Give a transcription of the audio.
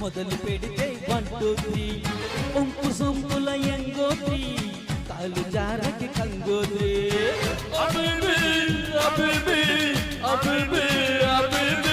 మొదలు పెడితే 1 2 3 ఒంపు సొంపుల ఎంగోత్రి కాలు జారకి కంగోత్రి అబిబి అబిబి అబిబి అబిబి